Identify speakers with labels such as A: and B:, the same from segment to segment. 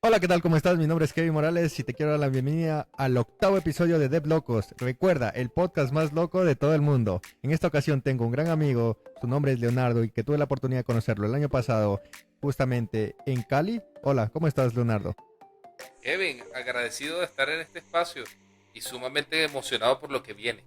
A: Hola, ¿qué tal? ¿Cómo estás? Mi nombre es Kevin Morales y te quiero dar la bienvenida al octavo episodio de Dev Locos. Recuerda, el podcast más loco de todo el mundo. En esta ocasión tengo un gran amigo, su nombre es Leonardo y que tuve la oportunidad de conocerlo el año pasado, justamente en Cali. Hola, ¿cómo estás, Leonardo?
B: Kevin, agradecido de estar en este espacio y sumamente emocionado por lo que viene.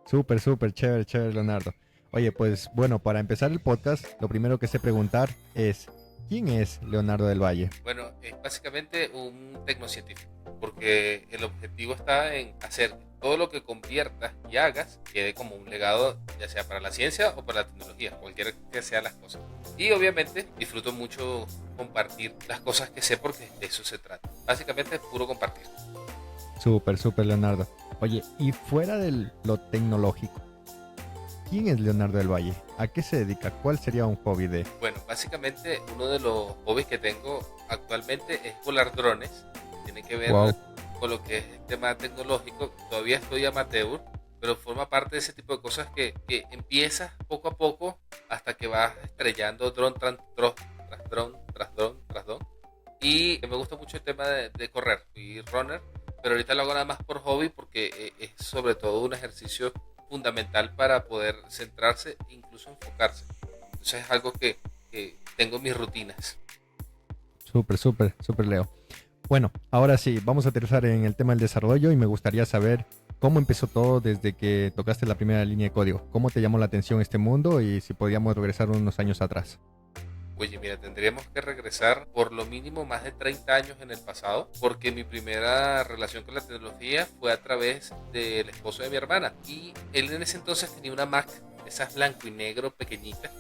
A: Súper, chévere, chévere, Leonardo. Oye, pues bueno, para empezar el podcast, lo primero que sé preguntar es, ¿quién es Leonardo del Valle?
B: Bueno, es básicamente un tecnocientífico, porque el objetivo está en hacer que todo lo que conviertas y hagas quede como un legado, ya sea para la ciencia o para la tecnología, cualquiera que sean las cosas. Y obviamente disfruto mucho compartir las cosas que sé porque de eso se trata. Básicamente es puro compartir.
A: Súper, Leonardo. Oye, y fuera de lo tecnológico, ¿quién es Leonardo del Valle? ¿A qué se dedica? ¿Cuál sería un hobby de?
B: Bueno, básicamente uno de los hobbies que tengo actualmente es volar drones. Tiene que ver
A: Wow,
B: con lo que es el tema tecnológico. Todavía estoy amateur, pero forma parte de ese tipo de cosas que empiezas poco a poco hasta que vas estrellando dron tras dron, tras dron, tras dron. Y me gusta mucho el tema de correr. Fui runner, pero ahorita lo hago nada más por hobby porque es sobre todo un ejercicio fundamental para poder centrarse e incluso enfocarse. Entonces es algo que tengo mis rutinas.
A: súper, Leo. Bueno, ahora sí, vamos a aterrizar en el tema del desarrollo y me gustaría saber cómo empezó todo desde que tocaste la primera línea de código. ¿Cómo te llamó la atención este mundo y si podíamos regresar unos años atrás?
B: Oye, mira, tendríamos que regresar por lo mínimo más de 30 años en el pasado, porque mi primera relación con la tecnología fue a través del esposo de mi hermana. Y él en ese entonces tenía una Mac, esas blanco y negro pequeñitas.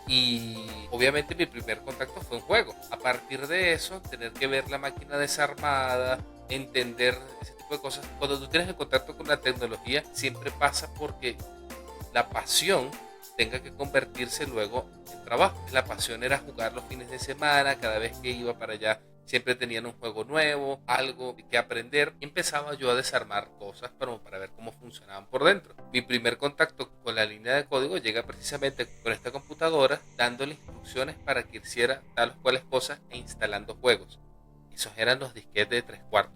B: Y obviamente mi primer contacto fue un juego. A partir de eso, tener que ver la máquina desarmada, entender ese tipo de cosas. Cuando tú tienes el contacto con la tecnología, siempre pasa porque la pasión tenga que convertirse luego en trabajo. La pasión era jugar los fines de semana, cada vez que iba para allá siempre tenían un juego nuevo, algo que aprender. Y empezaba yo a desarmar cosas para ver cómo funcionaban por dentro. Mi primer contacto con la línea de código llega precisamente con esta computadora, dándole instrucciones para que hiciera tal o cuales cosas e instalando juegos. Esos eran los disquetes de 3/4.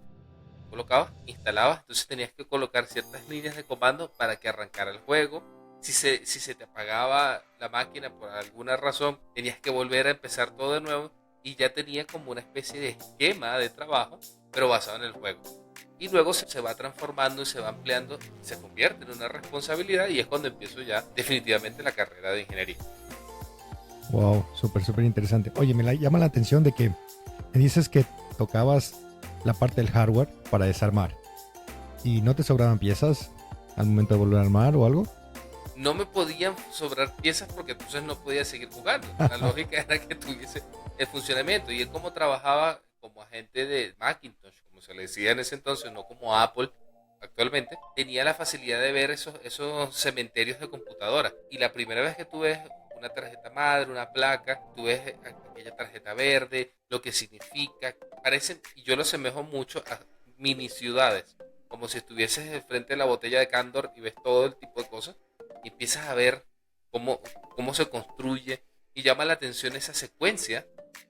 B: Colocabas, instalabas, entonces tenías que colocar ciertas líneas de comando para que arrancara el juego. Si se te apagaba la máquina por alguna razón, tenías que volver a empezar todo de nuevo y ya tenía como una especie de esquema de trabajo, pero basado en el juego. Y luego se va transformando y se va ampliando, se convierte en una responsabilidad y es cuando empiezo ya definitivamente la carrera de ingeniería.
A: Wow, súper interesante. Oye, llama la atención de que me dices que tocabas la parte del hardware para desarmar y no te sobraban piezas al momento de volver a armar o algo.
B: No me podían sobrar piezas porque entonces no podía seguir jugando. La lógica era que tuviese el funcionamiento. Y él como trabajaba como agente de Macintosh, como se le decía en ese entonces, no como Apple actualmente, tenía la facilidad de ver esos cementerios de computadoras. Y la primera vez que tuve una tarjeta madre, una placa, tuve aquella tarjeta verde, lo que significa, parecen, y yo lo asemejo mucho a mini ciudades, como si estuvieses frente a la botella de Candor y ves todo el tipo de cosas y empiezas a ver cómo, cómo se construye y llama la atención esa secuencia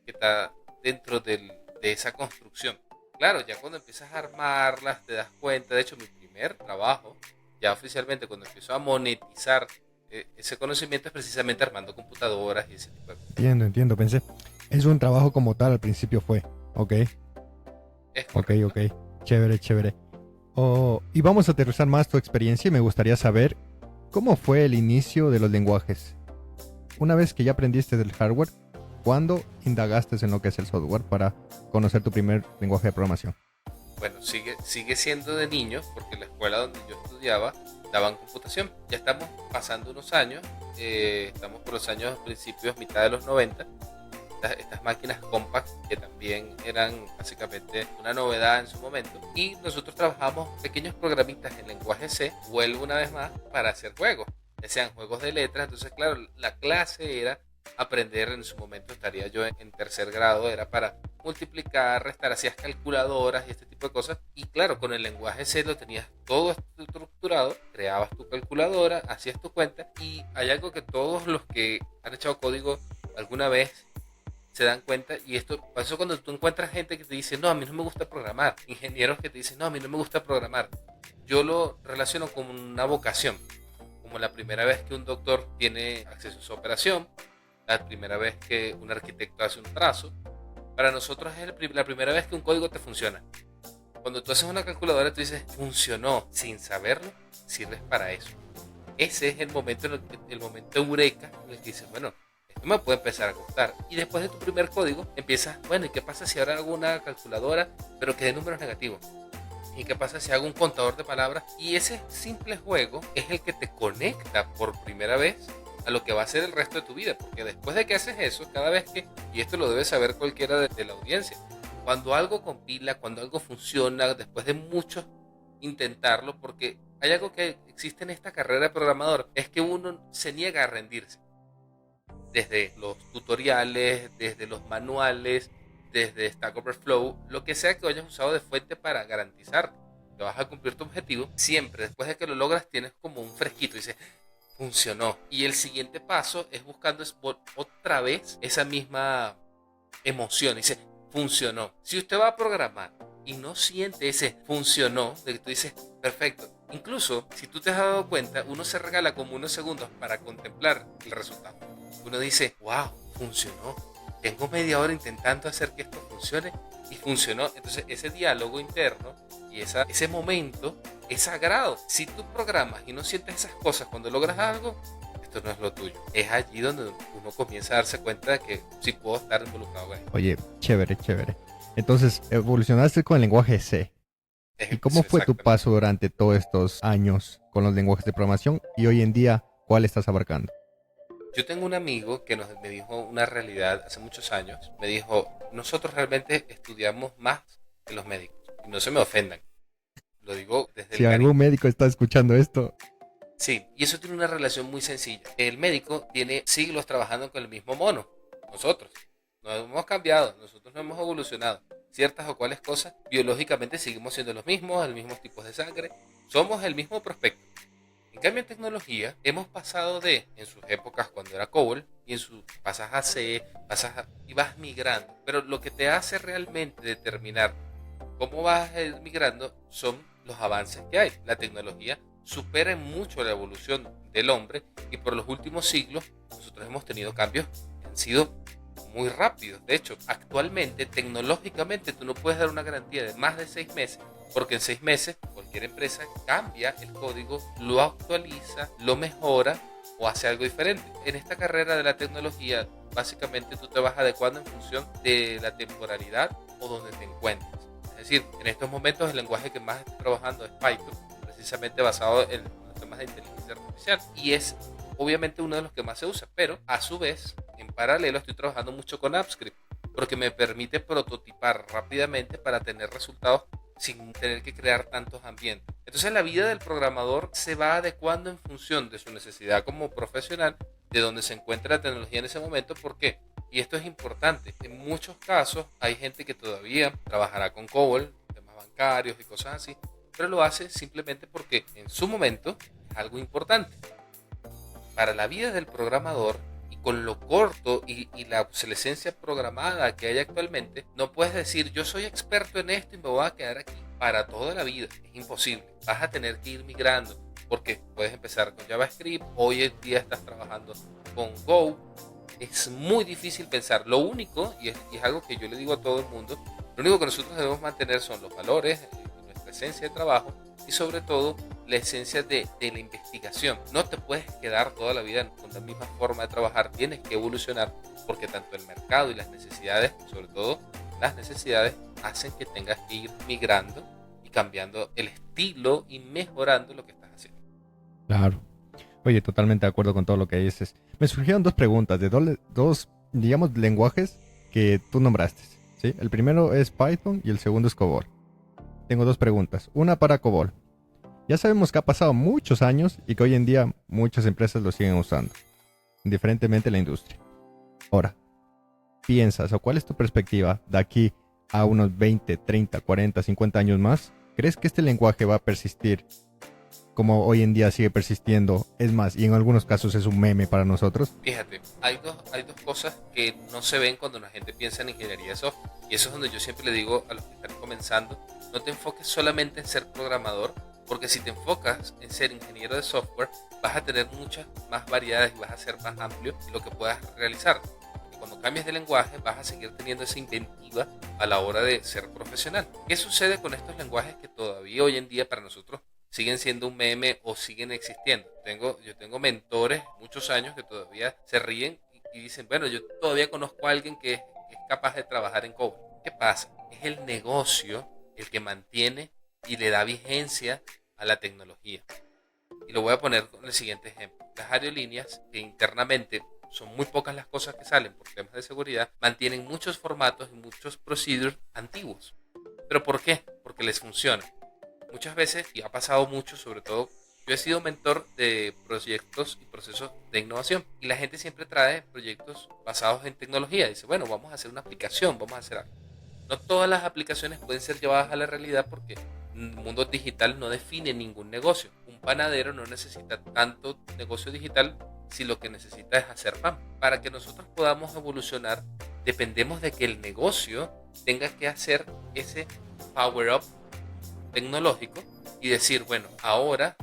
B: que está dentro de esa construcción. Claro, ya cuando empiezas a armarlas te das cuenta, de hecho mi primer trabajo, ya oficialmente cuando empiezo a monetizar ese conocimiento es precisamente armando computadoras y ese tipo de cosas.
A: Entiendo, pensé. Es un trabajo como tal, al principio fue. Ok,
B: Es correcto.
A: ok. Chévere. Oh, y vamos a aterrizar más tu experiencia y me gustaría saber cómo fue el inicio de los lenguajes. Una vez que ya aprendiste del hardware, ¿cuándo indagaste en lo que es el software para conocer tu primer lenguaje de programación?
B: Bueno, sigue siendo de niños, porque la escuela donde yo estudiaba daban computación. Ya estamos pasando unos años, estamos por los años principios, mitad de los 90. Estas máquinas compact que también eran básicamente una novedad en su momento. Y nosotros trabajamos pequeños programitas en lenguaje C, vuelvo una vez más, para hacer juegos, ya sean juegos de letras. Entonces, claro, la clase era aprender, en su momento estaría yo en tercer grado, era para multiplicar, restar, hacías calculadoras y este tipo de cosas. Y claro, con el lenguaje C lo tenías todo estructurado, creabas tu calculadora, hacías tu cuenta. Y hay algo que todos los que han echado código alguna vez se dan cuenta, y esto pasó cuando tú encuentras gente que te dice, no, a mí no me gusta programar, ingenieros que te dicen, no, a mí no me gusta programar. Yo lo relaciono con una vocación, como la primera vez que un doctor tiene acceso a su operación, la primera vez que un arquitecto hace un trazo. Para nosotros es la primera vez que un código te funciona. Cuando tú haces una calculadora, tú dices, funcionó, sin saberlo, sirves para eso. Ese es el momento, el momento eureka, en el que dices, bueno, esto me puede empezar a gustar. Y después de tu primer código, empiezas, bueno, ¿y qué pasa si ahora hago una calculadora, pero que dé números negativos? ¿Y qué pasa si hago un contador de palabras? Y ese simple juego es el que te conecta por primera vez a lo que va a ser el resto de tu vida. Porque después de que haces eso, cada vez que, y esto lo debe saber cualquiera de la audiencia, cuando algo compila, cuando algo funciona, después de mucho intentarlo, porque hay algo que existe en esta carrera de programador, es que uno se niega a rendirse. Desde los tutoriales, desde los manuales, desde Stack Overflow, lo que sea que hayas usado de fuente para garantizar que vas a cumplir tu objetivo, siempre después de que lo logras tienes como un fresquito y dices, funcionó. Y el siguiente paso es buscando otra vez esa misma emoción. Dice, funcionó. Si usted va a programar y no siente ese funcionó, de que tú dices, perfecto. Incluso, si tú te has dado cuenta, uno se regala como unos segundos para contemplar el resultado. Uno dice, wow, funcionó. Tengo media hora intentando hacer que esto funcione y funcionó. Entonces, ese diálogo interno y ese momento es sagrado. Si tú programas y no sientes esas cosas cuando logras algo, esto no es lo tuyo. Es allí donde uno comienza a darse cuenta de que sí puedo estar involucrado en esto.
A: Oye, chévere, chévere. Entonces, evolucionaste con el lenguaje C. ¿Y cómo fue tu paso durante todos estos años con los lenguajes de programación? Y hoy en día, ¿cuál estás abarcando?
B: Yo tengo un amigo que me dijo una realidad hace muchos años. Me dijo, nosotros realmente estudiamos más que los médicos. Y no se me ofendan. Lo digo desde
A: si algún médico está escuchando esto.
B: Sí, y eso tiene una relación muy sencilla. El médico tiene siglos trabajando con el mismo mono. Nosotros no hemos cambiado, nosotros no hemos evolucionado. Ciertas o cuales cosas, biológicamente seguimos siendo los mismos tipos de sangre. Somos el mismo prospecto. En cambio, en tecnología, hemos pasado en sus épocas cuando era COBOL, y pasas a C, y vas migrando. Pero lo que te hace realmente determinar cómo vas a ir migrando son los avances que hay. La tecnología supera en mucho la evolución del hombre, y por los últimos siglos nosotros hemos tenido cambios que han sido muy rápidos. De hecho, actualmente, tecnológicamente, tú no puedes dar una garantía de más de 6 meses, porque en 6 meses cualquier empresa cambia el código, lo actualiza, lo mejora o hace algo diferente. En esta carrera de la tecnología, básicamente tú te vas adecuando en función de la temporalidad o donde te encuentres. Es decir, en estos momentos el lenguaje que más estoy trabajando es Python, precisamente basado en los temas de inteligencia artificial, y es obviamente uno de los que más se usa, pero a su vez, en paralelo estoy trabajando mucho con AppScript, porque me permite prototipar rápidamente para tener resultados sin tener que crear tantos ambientes. Entonces la vida del programador se va adecuando en función de su necesidad como profesional, de donde se encuentra la tecnología en ese momento. ¿Por qué? Y esto es importante. En muchos casos hay gente que todavía trabajará con COBOL, temas bancarios y cosas así, pero lo hace simplemente porque en su momento es algo importante. Para la vida del programador, y con lo corto y la obsolescencia programada que hay actualmente, no puedes decir yo soy experto en esto y me voy a quedar aquí para toda la vida. Es imposible. Vas a tener que ir migrando, porque puedes empezar con JavaScript, hoy en día estás trabajando con Go. Es muy difícil pensar. Lo único, y es algo que yo le digo a todo el mundo, lo único que nosotros debemos mantener son los valores, nuestra esencia de trabajo, y sobre todo la esencia de la investigación. No te puedes quedar toda la vida con la misma forma de trabajar, tienes que evolucionar, porque tanto el mercado y las necesidades, sobre todo las necesidades, hacen que tengas que ir migrando y cambiando el estilo y mejorando lo que estás haciendo.
A: Claro. Oye, totalmente de acuerdo con todo lo que dices. Me surgieron dos preguntas de dos, digamos, lenguajes que tú nombraste, ¿sí? El primero es Python y el segundo es COBOL. Tengo dos preguntas. Una para COBOL. Ya sabemos que ha pasado muchos años y que hoy en día muchas empresas lo siguen usando, indiferentemente de la industria. Ahora, ¿piensas o cuál es tu perspectiva de aquí a unos 20, 30, 40, 50 años más? ¿Crees que este lenguaje va a persistir como hoy en día sigue persistiendo, es más, y en algunos casos es un meme para nosotros?
B: Fíjate, hay dos cosas que no se ven cuando la gente piensa en ingeniería de software. Y eso es donde yo siempre le digo a los que están comenzando, no te enfoques solamente en ser programador, porque si te enfocas en ser ingeniero de software, vas a tener muchas más variedades y vas a ser más amplio en lo que puedas realizar. Y cuando cambies de lenguaje, vas a seguir teniendo esa inventiva a la hora de ser profesional. ¿Qué sucede con estos lenguajes que todavía hoy en día para nosotros siguen siendo un meme o siguen existiendo? Yo tengo mentores muchos años que todavía se ríen y dicen, bueno, yo todavía conozco a alguien que es capaz de trabajar en COBOL. ¿Qué pasa? Es el negocio el que mantiene y le da vigencia a la tecnología. Y lo voy a poner con el siguiente ejemplo. Las aerolíneas, que internamente son muy pocas las cosas que salen por temas de seguridad, mantienen muchos formatos y muchos procedures antiguos. ¿Pero por qué? Porque les funciona. Muchas veces, y ha pasado mucho, sobre todo, yo he sido mentor de proyectos y procesos de innovación. Y la gente siempre trae proyectos basados en tecnología. Dice, bueno, vamos a hacer una aplicación, vamos a hacer algo. No todas las aplicaciones pueden ser llevadas a la realidad porque el mundo digital no define ningún negocio. Un panadero no necesita tanto negocio digital si lo que necesita es hacer pan. Para que nosotros podamos evolucionar, dependemos de que el negocio tenga que hacer ese power up tecnológico y decir, bueno, ahora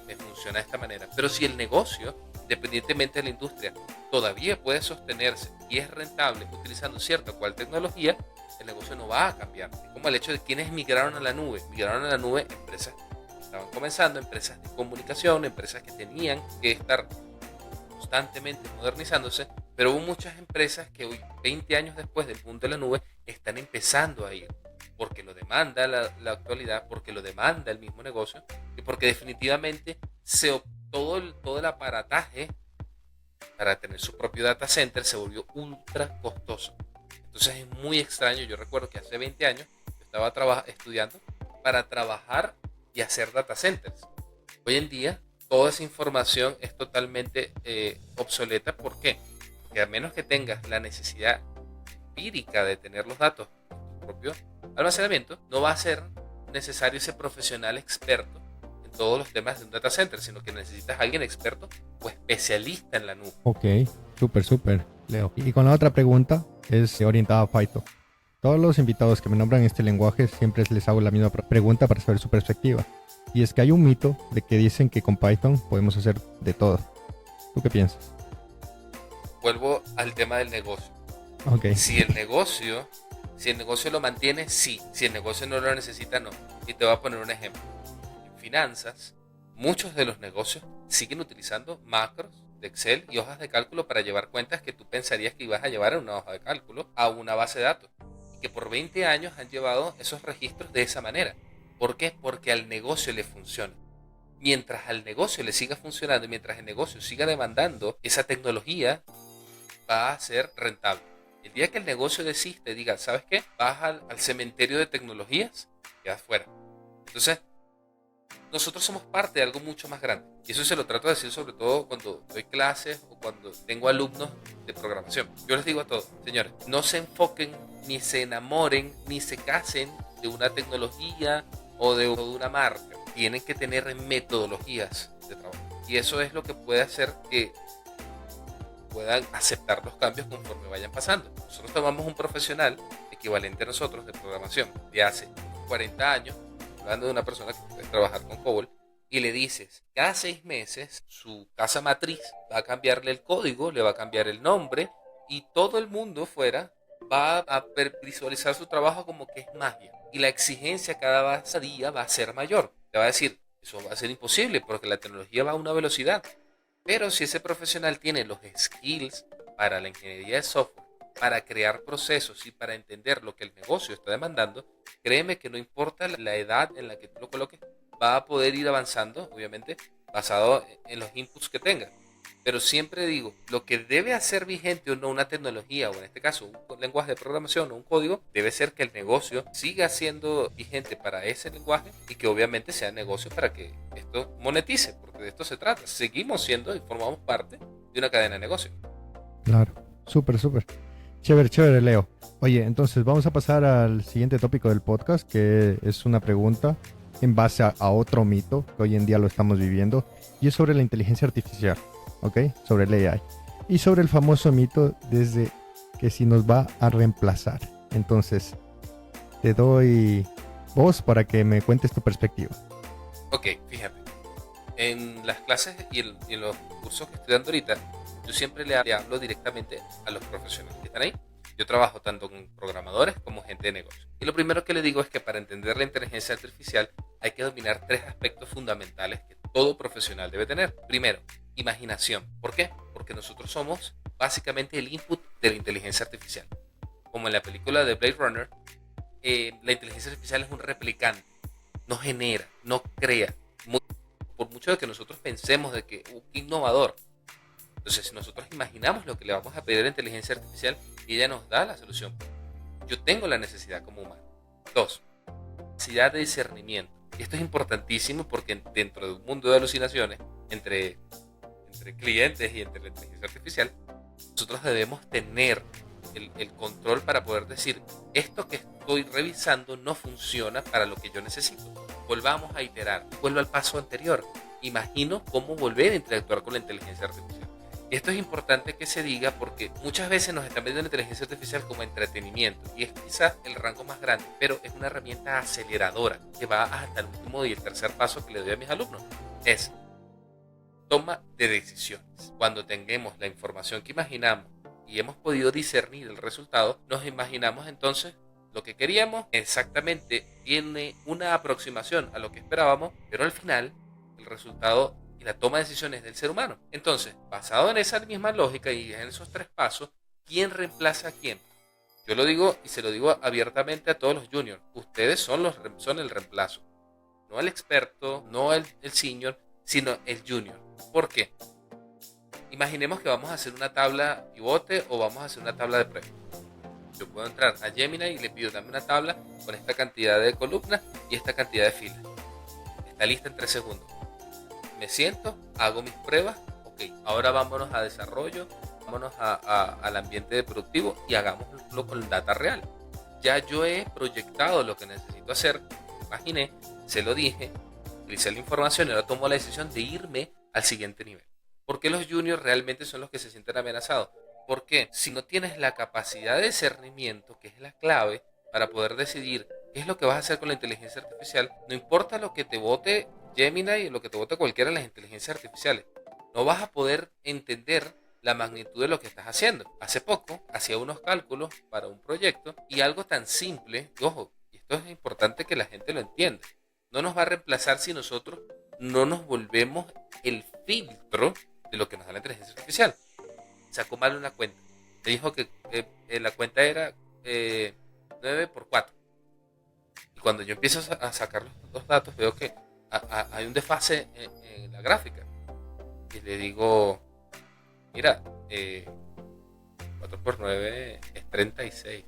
B: me funciona de esta manera. Pero si el negocio, independientemente de la industria, todavía puede sostenerse y es rentable utilizando cierta cual tecnología, el negocio no va a cambiar. Es como el hecho de quienes migraron a la nube. Migraron a la nube empresas que estaban comenzando, empresas de comunicación, empresas que tenían que estar constantemente modernizándose, pero hubo muchas empresas que hoy, 20 años después del boom de la nube, están empezando a ir, porque lo demanda la actualidad, porque lo demanda el mismo negocio, y porque definitivamente todo el aparataje para tener su propio data center se volvió ultra costoso. Entonces es muy extraño. Yo recuerdo que hace 20 años yo estaba estudiando para trabajar y hacer data centers. Hoy en día toda esa información es totalmente obsoleta. ¿Por qué? Porque a menos que tengas la necesidad empírica de tener los datos en tu propio almacenamiento, no va a ser necesario ese profesional experto en todos los temas de un data center, sino que necesitas a alguien experto o especialista en la nube.
A: Ok, súper, Leo. Y con la otra pregunta es orientada a Python. Todos los invitados que me nombran este lenguaje siempre les hago la misma pregunta para saber su perspectiva. Y es que hay un mito de que dicen que con Python podemos hacer de todo. ¿Tú qué piensas?
B: Vuelvo al tema del negocio.
A: Okay.
B: Si el negocio lo mantiene, sí. Si el negocio no lo necesita, no. Y te voy a poner un ejemplo. En finanzas, muchos de los negocios siguen utilizando macros de Excel y hojas de cálculo para llevar cuentas que tú pensarías que ibas a llevar en una hoja de cálculo a una base de datos. Y que por 20 años han llevado esos registros de esa manera. ¿Por qué? Porque al negocio le funciona. Mientras al negocio le siga funcionando, mientras el negocio siga demandando esa tecnología, va a ser rentable. El día que el negocio desiste, diga, ¿sabes qué? Vas al cementerio de tecnologías, quedas fuera. Entonces, nosotros somos parte de algo mucho más grande. Y eso se lo trato de decir sobre todo cuando doy clases o cuando tengo alumnos de programación. Yo les digo a todos, señores, no se enfoquen, ni se enamoren, ni se casen de una tecnología o de una marca. Tienen que tener metodologías de trabajo. Y eso es lo que puede hacer que puedan aceptar los cambios conforme vayan pasando. Nosotros tomamos un profesional equivalente a nosotros de programación de hace 40 años, hablando de una persona que puede trabajar con COBOL, y le dices, cada 6 meses su casa matriz va a cambiarle el código, le va a cambiar el nombre, y todo el mundo fuera va a visualizar su trabajo como que es magia. Y la exigencia cada día va a ser mayor. Te va a decir, eso va a ser imposible porque la tecnología va a una velocidad. Pero si ese profesional tiene los skills para la ingeniería de software, para crear procesos y para entender lo que el negocio está demandando, créeme que no importa la edad en la que tú lo coloques, va a poder ir avanzando, obviamente, basado en los inputs que tenga. Pero siempre digo, lo que debe hacer vigente o no una tecnología, o en este caso un lenguaje de programación o un código, debe ser que el negocio siga siendo vigente para ese lenguaje y que obviamente sea negocio para que esto monetice, porque de esto se trata. Seguimos siendo y formamos parte de una cadena de negocio.
A: Claro, súper. Chévere, Leo. Oye, entonces vamos a pasar al siguiente tópico del podcast, que es una pregunta en base a otro mito que hoy en día lo estamos viviendo, y es sobre la inteligencia artificial, ¿ok? Sobre el AI. Y sobre el famoso mito desde que si nos va a reemplazar. Entonces, te doy voz para que me cuentes tu perspectiva.
B: Ok, fíjate. En las clases y en los cursos que estoy dando ahorita, yo siempre le hablo directamente a los profesionales que están ahí. Yo trabajo tanto con programadores como gente de negocio. Y lo primero que le digo es que para entender la inteligencia artificial hay que dominar 3 aspectos fundamentales que todo profesional debe tener. Primero, imaginación. ¿Por qué? Porque nosotros somos básicamente el input de la inteligencia artificial. Como en la película de Blade Runner, la inteligencia artificial es un replicante. No genera, no crea. Por mucho de que nosotros pensemos de que innovador. Entonces, si nosotros imaginamos lo que le vamos a pedir a la inteligencia artificial y ella nos da la solución, yo tengo la necesidad como humano. 2, necesidad de discernimiento. Y esto es importantísimo porque dentro de un mundo de alucinaciones entre clientes y entre la inteligencia artificial, nosotros debemos tener el control para poder decir, esto que estoy revisando no funciona para lo que yo necesito. Volvamos a iterar, vuelvo al paso anterior. Imagino cómo volver a interactuar con la inteligencia artificial. Y esto es importante que se diga porque muchas veces nos están viendo la inteligencia artificial como entretenimiento y es quizás el rango más grande, pero es una herramienta aceleradora que va hasta el último y el tercer paso que le doy a mis alumnos. Es toma de decisiones. Cuando tengamos la información que imaginamos y hemos podido discernir el resultado, nos imaginamos entonces lo que queríamos, exactamente tiene una aproximación a lo que esperábamos, pero al final el resultado y la toma de decisiones del ser humano. Entonces, basado en esa misma lógica y en esos 3 pasos, ¿quién reemplaza a quién? Yo lo digo y se lo digo abiertamente a todos los juniors. Ustedes son el reemplazo. No el experto, no el senior, sino el junior. ¿Por qué? Imaginemos que vamos a hacer una tabla pivote o vamos a hacer una tabla de prueba. Yo puedo entrar a Gemini y le pido dame una tabla con esta cantidad de columnas y esta cantidad de filas. Está lista en 3 segundos. Me siento, hago mis pruebas. Ok, ahora vámonos a desarrollo, vámonos al ambiente productivo y hagámoslo con data real. Ya yo he proyectado lo que necesito hacer, imaginé, se lo dije, utilicé la información y ahora tomo la decisión de irme al siguiente nivel. ¿Por qué los juniors realmente son los que se sienten amenazados? Porque si no tienes la capacidad de discernimiento, que es la clave para poder decidir qué es lo que vas a hacer con la inteligencia artificial, no importa lo que te vote Gemini y lo que te vote cualquiera de las inteligencias artificiales, no vas a poder entender la magnitud de lo que estás haciendo. Hace poco hacía unos cálculos para un proyecto y algo tan simple, y ojo, y esto es importante que la gente lo entienda, no nos va a reemplazar si nosotros no nos volvemos el filtro de lo que nos da la inteligencia artificial. Sacó mal una cuenta. Me dijo que la cuenta era 9 por 4. Y cuando yo empiezo a sacar los datos, veo que hay un desfase en la gráfica. Y le digo, mira, 4 por 9 es 36.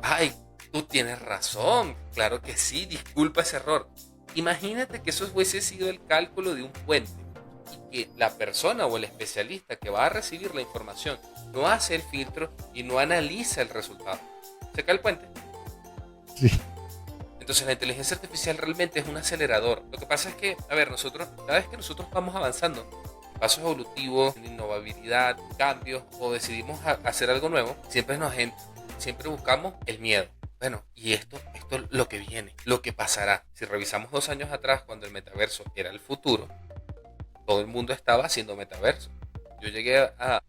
B: Ay, tú tienes razón. Claro que sí, disculpa ese error. Imagínate que eso hubiese sido el cálculo de un puente y que la persona o el especialista que va a recibir la información no hace el filtro y no analiza el resultado. ¿Se cae el puente?
A: Sí.
B: Entonces la inteligencia artificial realmente es un acelerador. Lo que pasa es que, a ver, cada vez que nosotros vamos avanzando, pasos evolutivos, en innovabilidad, cambios o decidimos hacer algo nuevo, siempre buscamos el miedo. Bueno, y esto es lo que viene, lo que pasará. Si revisamos 2 años atrás, cuando el metaverso era el futuro, todo el mundo estaba haciendo metaverso. Yo llegué a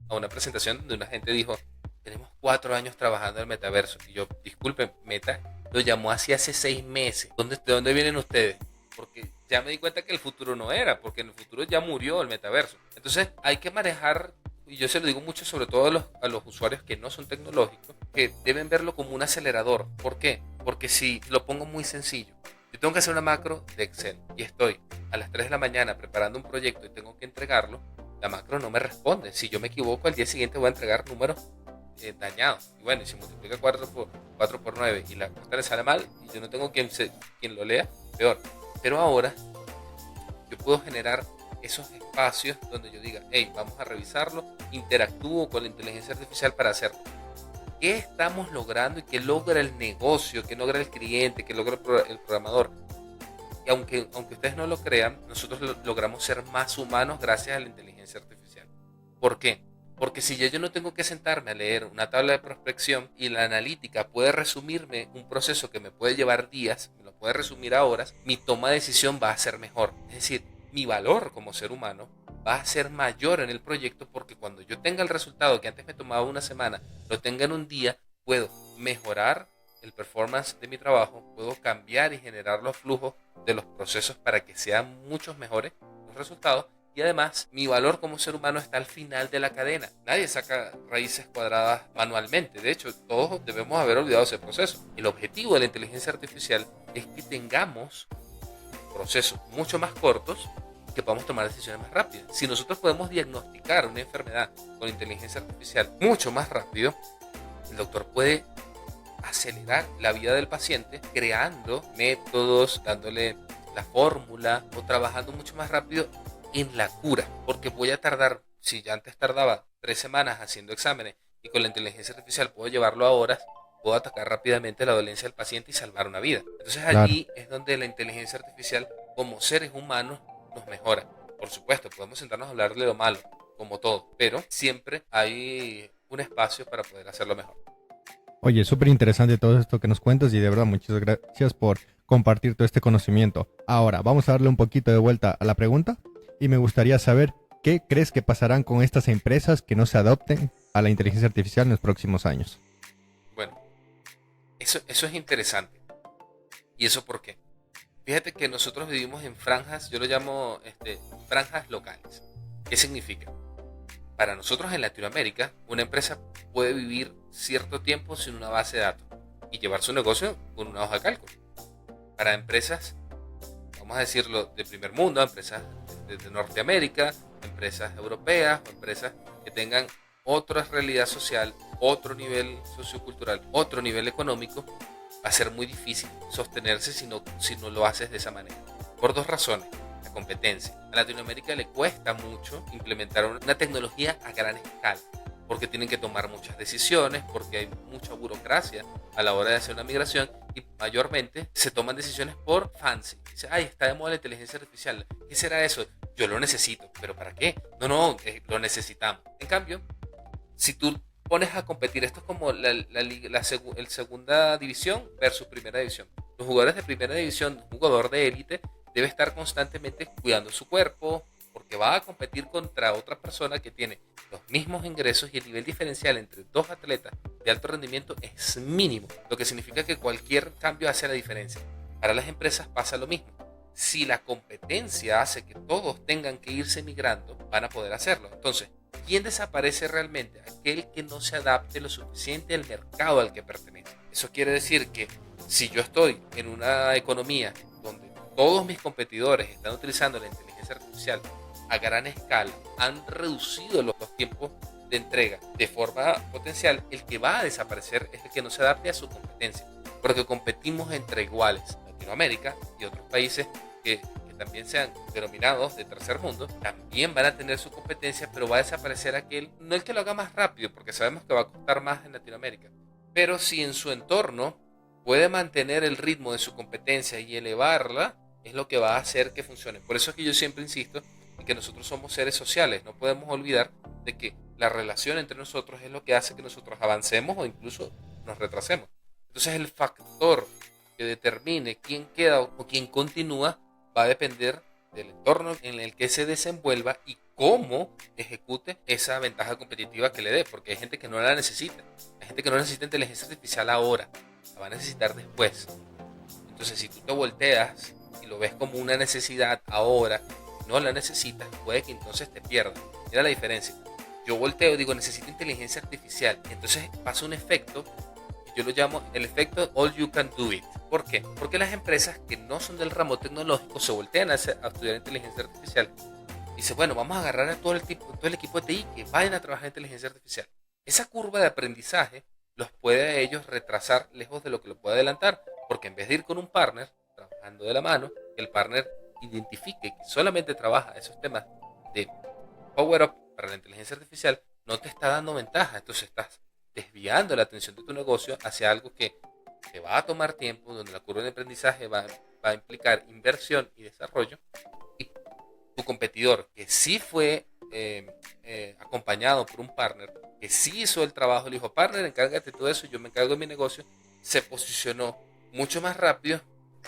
B: una presentación donde una gente dijo, tenemos 4 años trabajando en el metaverso. Y yo, disculpen, Meta lo llamó hace 6 meses. ¿De dónde vienen ustedes? Porque ya me di cuenta que el futuro no era, porque en el futuro ya murió el metaverso. Entonces hay que manejar, y yo se lo digo mucho sobre todo a los usuarios que no son tecnológicos, que deben verlo como un acelerador. ¿Por qué? Porque si lo pongo muy sencillo, yo tengo que hacer una macro de Excel y estoy a las 3 de la mañana preparando un proyecto y tengo que entregarlo, la macro no me responde. Si yo me equivoco, al día siguiente voy a entregar números dañados. Y bueno, y si multiplica 4 por 9 y la cuenta le sale mal y yo no tengo quien lo lea, peor. Pero ahora yo puedo generar esos espacios donde yo diga, hey, vamos a revisarlo, interactúo con la inteligencia artificial para hacerlo. ¿Qué estamos logrando y qué logra el negocio, qué logra el cliente, qué logra el programador? Y aunque ustedes no lo crean, nosotros logramos ser más humanos gracias a la inteligencia artificial. ¿Por qué? Porque si yo no tengo que sentarme a leer una tabla de prospección y la analítica puede resumirme un proceso que me puede llevar días, me lo puede resumir a horas, mi toma de decisión va a ser mejor. Es decir, mi valor como ser humano va a ser mayor en el proyecto, porque cuando yo tenga el resultado que antes me tomaba una semana, lo tenga en un día, puedo mejorar el performance de mi trabajo, puedo cambiar y generar los flujos de los procesos para que sean muchos mejores los resultados. Y además, mi valor como ser humano está al final de la cadena. Nadie saca raíces cuadradas manualmente. De hecho, todos debemos haber olvidado ese proceso. El objetivo de la inteligencia artificial es que tengamos procesos mucho más cortos y que podamos tomar decisiones más rápidas. Si nosotros podemos diagnosticar una enfermedad con inteligencia artificial mucho más rápido, el doctor puede acelerar la vida del paciente creando métodos, dándole la fórmula o trabajando mucho más rápido en la cura, porque voy a tardar, si ya antes tardaba 3 semanas haciendo exámenes y con la inteligencia artificial puedo llevarlo a horas, puedo atacar rápidamente la dolencia del paciente y salvar una vida. Entonces allí es donde la inteligencia artificial como seres humanos nos mejora. Por supuesto, podemos sentarnos a hablar de lo malo, como todo, pero siempre hay un espacio para poder hacerlo mejor.
A: Oye, súper interesante todo esto que nos cuentas y de verdad muchas gracias por compartir todo este conocimiento. Ahora, vamos a darle un poquito de vuelta a la pregunta y me gustaría saber qué crees que pasarán con estas empresas que no se adopten a la inteligencia artificial en los próximos años.
B: Bueno, eso es interesante. ¿Y eso por qué? Fíjate que nosotros vivimos en franjas, yo lo llamo franjas locales. ¿Qué significa? Para nosotros en Latinoamérica, una empresa puede vivir cierto tiempo sin una base de datos y llevar su negocio con una hoja de cálculo. Para empresas, vamos a decirlo, de primer mundo, empresas de Norteamérica, empresas europeas, o empresas que tengan otra realidad social, otro nivel sociocultural, otro nivel económico, va a ser muy difícil sostenerse si no lo haces de esa manera. Por 2 razones. La competencia. A Latinoamérica le cuesta mucho implementar una tecnología a gran escala, porque tienen que tomar muchas decisiones, porque hay mucha burocracia a la hora de hacer una migración y mayormente se toman decisiones por fancy. Dice, ay, está de moda la inteligencia artificial. ¿Qué será eso? Yo lo necesito. ¿Pero para qué? No, lo necesitamos. En cambio, si tú pones a competir, esto es como el segunda división versus primera división. Los jugadores de primera división, un jugador de élite, debe estar constantemente cuidando su cuerpo, porque va a competir contra otra persona que tiene los mismos ingresos y el nivel diferencial entre 2 atletas de alto rendimiento es mínimo, lo que significa que cualquier cambio hace la diferencia. Para las empresas pasa lo mismo. Si la competencia hace que todos tengan que irse migrando, van a poder hacerlo. Entonces, ¿quién desaparece realmente? Aquel que no se adapte lo suficiente al mercado al que pertenece. Eso quiere decir que si yo estoy en una economía donde todos mis competidores están utilizando la inteligencia artificial a gran escala, han reducido los tiempos de entrega de forma potencial, el que va a desaparecer es el que no se adapte a su competencia, porque competimos entre iguales. Latinoamérica y otros países que también sean denominados de tercer mundo, también van a tener su competencia, pero va a desaparecer aquel, no el que lo haga más rápido, porque sabemos que va a costar más en Latinoamérica, pero si en su entorno puede mantener el ritmo de su competencia y elevarla, es lo que va a hacer que funcione. Por eso es que yo siempre insisto en que nosotros somos seres sociales, no podemos olvidar de que la relación entre nosotros es lo que hace que nosotros avancemos o incluso nos retrasemos. Entonces el factor que determine quién queda o quién continúa va a depender del entorno en el que se desenvuelva y cómo ejecute esa ventaja competitiva que le dé, porque hay gente que no la necesita. Hay gente que no necesita inteligencia artificial ahora, la va a necesitar después. Entonces, si tú te volteas y lo ves como una necesidad ahora, no la necesitas, puede que entonces te pierdas. Mira la diferencia. Yo volteo y digo, necesito inteligencia artificial. Entonces pasa un efecto, yo lo llamo el efecto all you can do it. ¿Por qué? Porque las empresas que no son del ramo tecnológico se voltean a estudiar inteligencia artificial. Dice, bueno, vamos a agarrar a todo el equipo de TI que vayan a trabajar en inteligencia artificial. Esa curva de aprendizaje los puede a ellos retrasar lejos de lo que lo puede adelantar, porque en vez de ir con un partner trabajando de la mano, que el partner identifique que solamente trabaja esos temas de power up para la inteligencia artificial, no te está dando ventaja. Entonces estás desviando la atención de tu negocio hacia algo que que va a tomar tiempo, donde la curva de aprendizaje va a implicar inversión y desarrollo, y tu competidor, que sí fue acompañado por un partner, que sí hizo el trabajo, le dijo, partner, encárgate de todo eso, yo me encargo de mi negocio, se posicionó mucho más rápido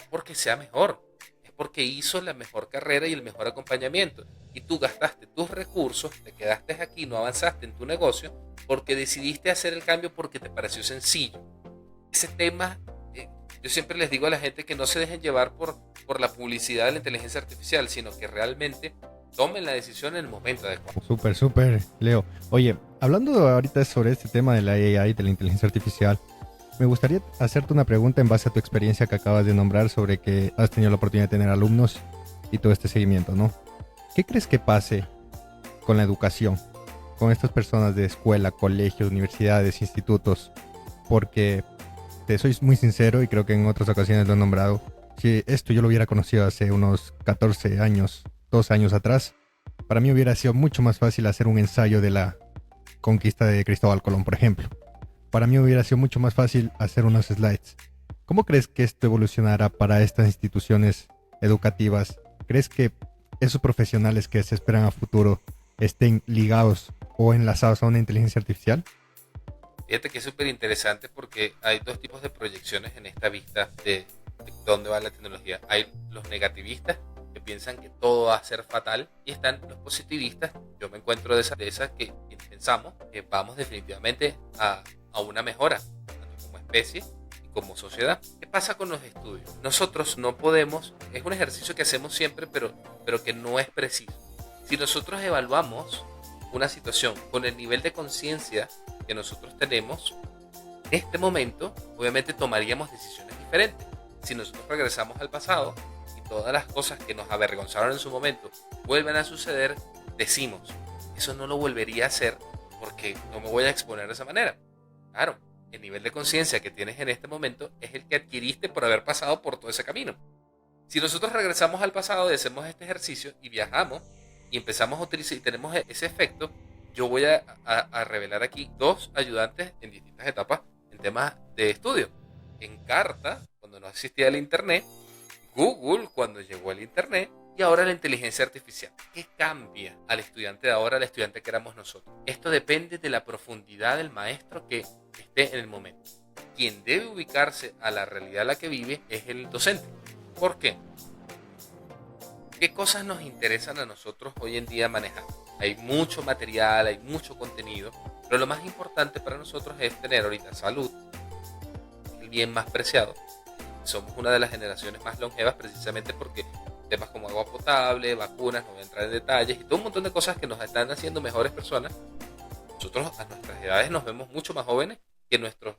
B: porque sea mejor, es porque hizo la mejor carrera y el mejor acompañamiento. Y tú gastaste tus recursos, te quedaste aquí, no avanzaste en tu negocio porque decidiste hacer el cambio porque te pareció sencillo. Ese tema, yo siempre les digo a la gente que no se dejen llevar por la publicidad de la inteligencia artificial, sino que realmente tomen la decisión en el momento adecuado.
A: Súper, súper, Leo. Oye, hablando ahorita sobre este tema de la AI, de la inteligencia artificial, me gustaría hacerte una pregunta en base a tu experiencia que acabas de nombrar sobre que has tenido la oportunidad de tener alumnos y todo este seguimiento, ¿no? ¿Qué crees que pase con la educación, con estas personas de escuela, colegios, universidades, institutos? Porque te soy muy sincero y creo que en otras ocasiones lo he nombrado. Si esto yo lo hubiera conocido hace unos 14 años, 2 años atrás, para mí hubiera sido mucho más fácil hacer un ensayo de la conquista de Cristóbal Colón, por ejemplo. Para mí hubiera sido mucho más fácil hacer unos slides. ¿Cómo crees que esto evolucionará para estas instituciones educativas? ¿Crees que esos profesionales que se esperan a futuro estén ligados o enlazados a una inteligencia artificial?
B: Fíjate que es súper interesante porque hay dos tipos de proyecciones en esta vista de dónde va la tecnología. Hay los negativistas que piensan que todo va a ser fatal y están los positivistas. Yo me encuentro de esas que pensamos que vamos definitivamente a una mejora, tanto como especie y como sociedad. ¿Qué pasa con los estudios? Nosotros no podemos, es un ejercicio que hacemos siempre, pero que no es preciso. Si nosotros evaluamos una situación con el nivel de conciencia que nosotros tenemos, en este momento, obviamente tomaríamos decisiones diferentes. Si nosotros regresamos al pasado y todas las cosas que nos avergonzaron en su momento vuelven a suceder, decimos, eso no lo volvería a hacer porque no me voy a exponer de esa manera. Claro, el nivel de conciencia que tienes en este momento es el que adquiriste por haber pasado por todo ese camino. Si nosotros regresamos al pasado y hacemos este ejercicio y viajamos y empezamos a utilizar y tenemos ese efecto, yo voy a revelar aquí dos ayudantes en distintas etapas en temas de estudio. Encarta, cuando no existía el Internet, Google, cuando llegó el Internet, y ahora la inteligencia artificial. ¿Qué cambia al estudiante de ahora, al estudiante que éramos nosotros? Esto depende de la profundidad del maestro que esté en el momento. Quien debe ubicarse a la realidad a la que vive es el docente. ¿Por qué? ¿Qué cosas nos interesan a nosotros hoy en día manejar? Hay mucho material, hay mucho contenido, pero lo más importante para nosotros es tener ahorita salud, el bien más preciado. Somos una de las generaciones más longevas precisamente porque temas como agua potable, vacunas, no voy a entrar en detalles, y todo un montón de cosas que nos están haciendo mejores personas. Nosotros a nuestras edades nos vemos mucho más jóvenes que nuestros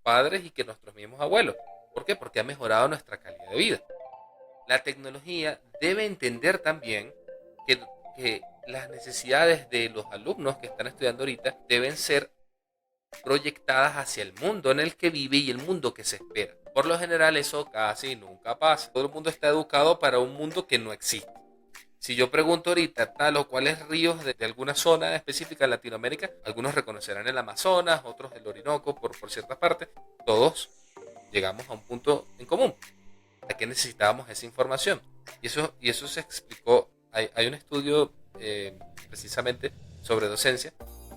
B: padres y que nuestros mismos abuelos. ¿Por qué? Porque ha mejorado nuestra calidad de vida. La tecnología debe entender también que las necesidades de los alumnos que están estudiando ahorita deben ser proyectadas hacia el mundo en el que vive y el mundo que se espera. Por lo general eso casi nunca pasa. Todo el mundo está educado para un mundo que no existe. Si yo pregunto ahorita tal o cuáles ríos de alguna zona específica en Latinoamérica, algunos reconocerán el Amazonas, otros el Orinoco por ciertas partes, todos llegamos a un punto en común. ¿A qué necesitábamos esa información? Y eso se explicó. Hay un estudio precisamente sobre docencia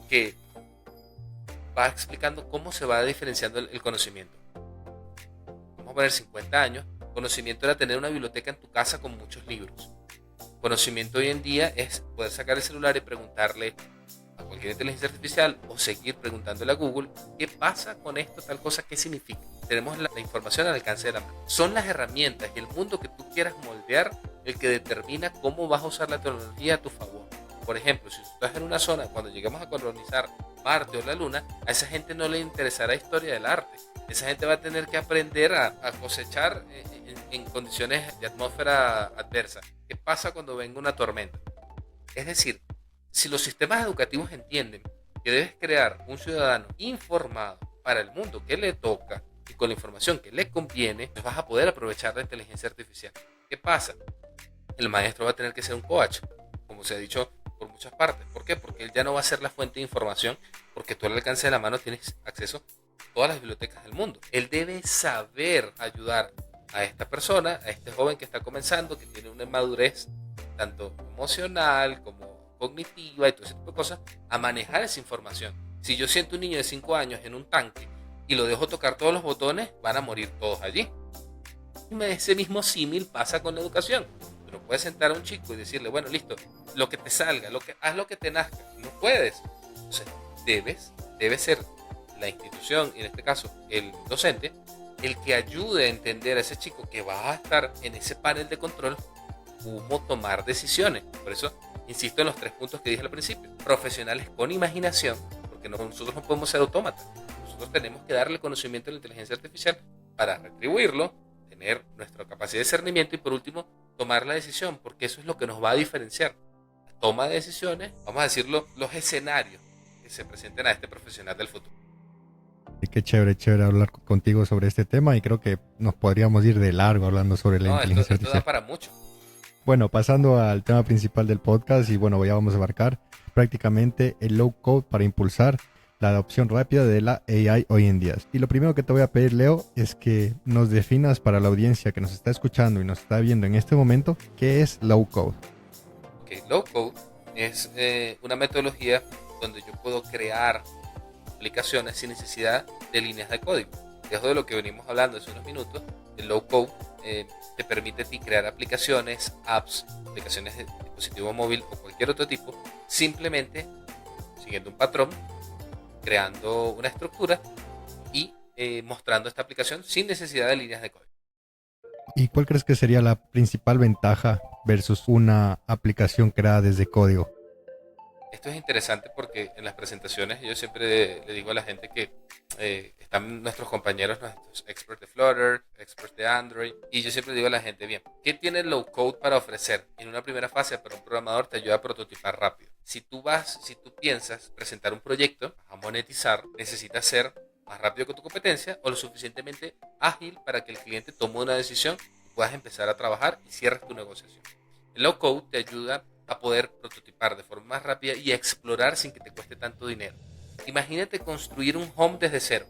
B: que va explicando cómo se va diferenciando el conocimiento. Vamos a poner 50 años. Conocimiento era tener una biblioteca en tu casa con muchos libros. Conocimiento hoy en día es poder sacar el celular y preguntarle a cualquier inteligencia artificial o seguir preguntándole a Google qué pasa con esto, tal cosa, qué significa. Tenemos la información al alcance de la mano. Son las herramientas y el mundo que tú quieras moldear el que determina cómo vas a usar la tecnología a tu favor. Por ejemplo, si tú estás en una zona, cuando lleguemos a colonizar Marte o la Luna, a esa gente no le interesará historia del arte. Esa gente va a tener que aprender a cosechar en condiciones de atmósfera adversa. ¿Qué pasa cuando venga una tormenta? Es decir, si los sistemas educativos entienden que debes crear un ciudadano informado para el mundo que le toca y con la información que le conviene, pues vas a poder aprovechar la inteligencia artificial. ¿Qué pasa? El maestro va a tener que ser un coach, como se ha dicho por muchas partes. ¿Por qué? Porque él ya no va a ser la fuente de información, porque tú al alcance de la mano tienes acceso todas las bibliotecas del mundo. Él debe saber ayudar a esta persona, a este joven que está comenzando, que tiene una madurez tanto emocional como cognitiva y todo ese tipo de cosas, a manejar esa información. Si yo siento un niño de 5 años en un tanque y lo dejo tocar todos los botones, van a morir todos allí. Ese mismo símil pasa con la educación. Tú no puedes sentar a un chico y decirle, bueno, listo, lo que te salga, haz lo que te nazca. No puedes. Entonces, debe ser la institución, y en este caso el docente, el que ayude a entender a ese chico que va a estar en ese panel de control cómo tomar decisiones. Por eso insisto en los 3 puntos que dije al principio. Profesionales con imaginación, porque nosotros no podemos ser autómatas. Nosotros tenemos que darle conocimiento a la inteligencia artificial para retribuirlo, tener nuestra capacidad de discernimiento y por último tomar la decisión, porque eso es lo que nos va a diferenciar. La toma de decisiones, vamos a decirlo, los escenarios que se presenten a este profesional del futuro.
A: Qué chévere hablar contigo sobre este tema y creo que nos podríamos ir de largo hablando sobre la inteligencia
B: esto
A: artificial.
B: Da para mucho.
A: Bueno, pasando al tema principal del podcast y bueno, ya vamos a abarcar prácticamente el low code para impulsar la adopción rápida de la AI hoy en día. Y lo primero que te voy a pedir, Leo, es que nos definas para la audiencia que nos está escuchando y nos está viendo en este momento, ¿qué es low code?
B: Okay, low code es una metodología donde yo puedo crear aplicaciones sin necesidad de líneas de código. Dejo de lo que venimos hablando hace unos minutos. El low code te permite a ti crear aplicaciones, apps, aplicaciones de dispositivo móvil o cualquier otro tipo, simplemente siguiendo un patrón, creando una estructura y mostrando esta aplicación sin necesidad de líneas de código.
A: ¿Y cuál crees que sería la principal ventaja versus una aplicación creada desde código?
B: Esto es interesante porque en las presentaciones yo siempre le digo a la gente que están nuestros compañeros, nuestros experts de Flutter, experts de Android, y yo siempre digo a la gente, bien, ¿qué tiene low code para ofrecer? En una primera fase para un programador te ayuda a prototipar rápido. Si tú piensas presentar un proyecto, a monetizar, necesitas ser más rápido que tu competencia o lo suficientemente ágil para que el cliente tome una decisión y puedas empezar a trabajar y cierres tu negociación. El low code te ayuda a poder prototipar de forma más rápida y a explorar sin que te cueste tanto dinero. Imagínate construir un home desde cero.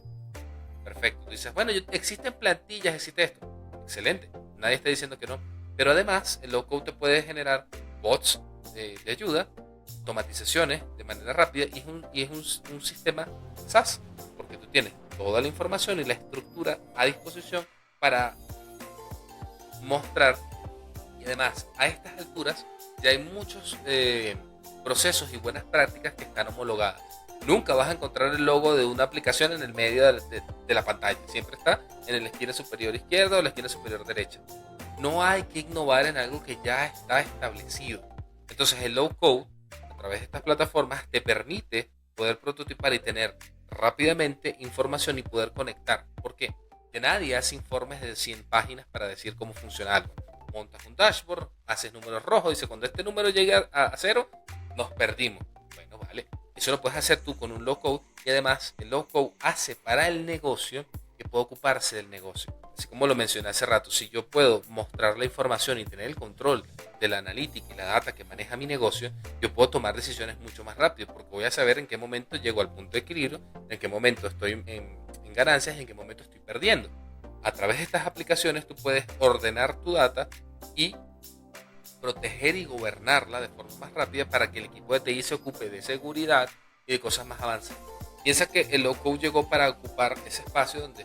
B: Perfecto. Tú dices, bueno, existen plantillas, existe esto. Excelente. Nadie está diciendo que no. Pero además, el low code te puede generar bots de ayuda, automatizaciones de manera rápida y es un sistema SaaS, porque tú tienes toda la información y la estructura a disposición para mostrar. Y además, a estas alturas ya hay muchos procesos y buenas prácticas que están homologadas. Nunca vas a encontrar el logo de una aplicación en el medio de la pantalla. Siempre está en la esquina superior izquierda o la esquina superior derecha. No hay que innovar en algo que ya está establecido. Entonces el low code, a través de estas plataformas, te permite poder prototipar y tener rápidamente información y poder conectar. ¿Por qué? Que nadie hace informes de 100 páginas para decir cómo funciona algo. Montas un dashboard, haces números rojos, dice cuando este número llegue a 0, nos perdimos. Bueno, vale. Eso lo puedes hacer tú con un low code y además el low code hace para el negocio que pueda ocuparse del negocio. Así como lo mencioné hace rato, si yo puedo mostrar la información y tener el control de la analítica y la data que maneja mi negocio, yo puedo tomar decisiones mucho más rápido porque voy a saber en qué momento llego al punto de equilibrio, en qué momento estoy en ganancias y en qué momento estoy perdiendo. A través de estas aplicaciones tú puedes ordenar tu data y proteger y gobernarla de forma más rápida para que el equipo de TI se ocupe de seguridad y de cosas más avanzadas. Piensa que el low code llegó para ocupar ese espacio donde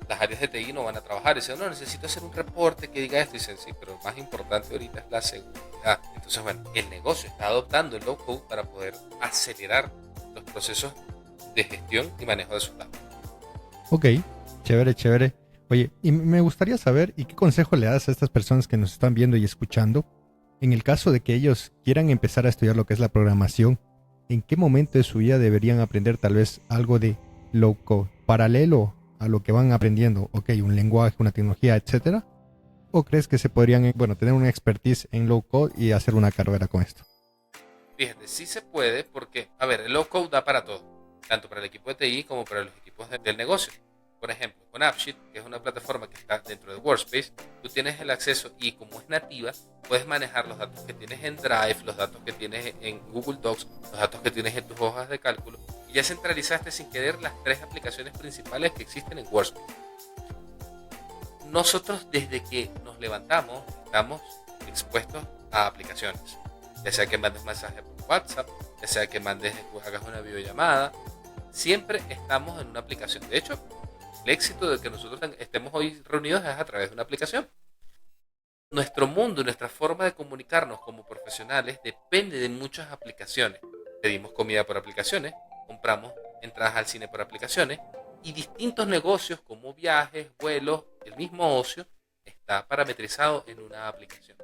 B: las áreas de TI no van a trabajar. Dicen, no, necesito hacer un reporte que diga esto. Y dicen, sí, pero lo más importante ahorita es la seguridad. Entonces, bueno, el negocio está adoptando el low code para poder acelerar los procesos de gestión y manejo de sus datos.
A: Ok, chévere. Oye, y me gustaría saber, ¿y qué consejo le das a estas personas que nos están viendo y escuchando? En el caso de que ellos quieran empezar a estudiar lo que es la programación, ¿en qué momento de su vida deberían aprender tal vez algo de low code? ¿Paralelo a lo que van aprendiendo? Ok, un lenguaje, una tecnología, etcétera. ¿O crees que se podrían, tener una expertise en low code y hacer una carrera con esto?
B: Fíjate, sí se puede porque, el low code da para todo. Tanto para el equipo de TI como para los equipos del negocio. Por ejemplo, con AppSheet, que es una plataforma que está dentro de Workspace, tú tienes el acceso y como es nativa, puedes manejar los datos que tienes en Drive, los datos que tienes en Google Docs, los datos que tienes en tus hojas de cálculo, y ya centralizaste sin querer las 3 aplicaciones principales que existen en Workspace. Nosotros desde que nos levantamos estamos expuestos a aplicaciones, ya sea que mandes mensajes por WhatsApp, ya sea que hagas una videollamada, siempre estamos en una aplicación. De hecho, el éxito de que nosotros estemos hoy reunidos es a través de una aplicación. Nuestro mundo, nuestra forma de comunicarnos como profesionales depende de muchas aplicaciones. Pedimos comida por aplicaciones, compramos entradas al cine por aplicaciones y distintos negocios como viajes, vuelos, el mismo ocio está parametrizado en una aplicación.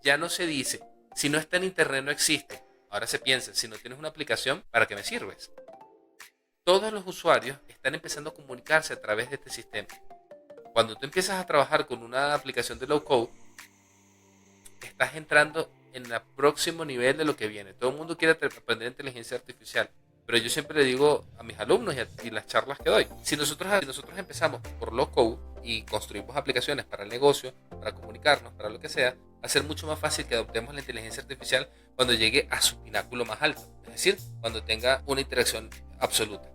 B: Ya no se dice, si no está en internet no existe. Ahora se piensa, si no tienes una aplicación, ¿para qué me sirves? Todos los usuarios están empezando a comunicarse a través de este sistema. Cuando tú empiezas a trabajar con una aplicación de low code, estás entrando en el próximo nivel de lo que viene. Todo el mundo quiere aprender inteligencia artificial, pero yo siempre le digo a mis alumnos y las charlas que doy, si nosotros empezamos por low code y construimos aplicaciones para el negocio, para comunicarnos, para lo que sea, va a ser mucho más fácil que adoptemos la inteligencia artificial cuando llegue a su pináculo más alto, es decir, cuando tenga una interacción absoluta.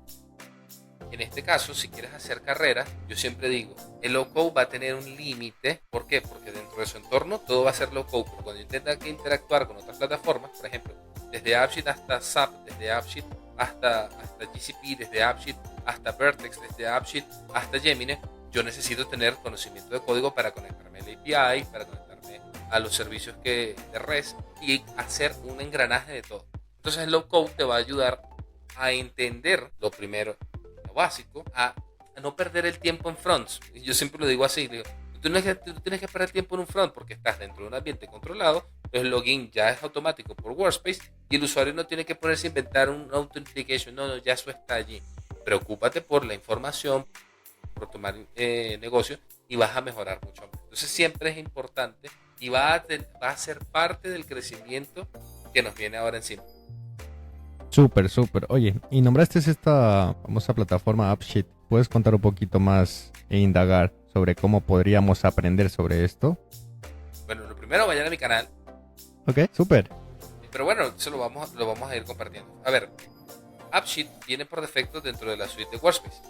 B: En este caso, si quieres hacer carrera, yo siempre digo, el low code va a tener un límite. ¿Por qué? Porque dentro de su entorno todo va a ser low code. Pero cuando intenta que interactuar con otras plataformas, por ejemplo, desde AppSheet hasta SAP, desde AppSheet hasta GCP, desde AppSheet hasta Vertex, desde AppSheet hasta Gemini, yo necesito tener conocimiento de código para conectarme al API, para conectarme a los servicios de REST y hacer un engranaje de todo. Entonces el low code te va a ayudar a entender lo primero, lo básico, a no perder el tiempo en fronts. Yo siempre lo digo así, digo, tú tienes que perder tiempo en un front porque estás dentro de un ambiente controlado, el login ya es automático por Workspace y el usuario no tiene que ponerse a inventar un authentication, no, ya eso está allí. Preocúpate por la información, por tomar negocio y vas a mejorar mucho más. Entonces siempre es importante y va a ser parte del crecimiento que nos viene ahora encima.
A: Súper, súper. Oye, y nombraste esta famosa plataforma AppSheet. ¿Puedes contar un poquito más e indagar sobre cómo podríamos aprender sobre esto?
B: Bueno, lo primero, vayan a mi canal.
A: Ok, súper.
B: Pero bueno, eso lo vamos a ir compartiendo. A ver, AppSheet viene por defecto dentro de la suite de Workspace.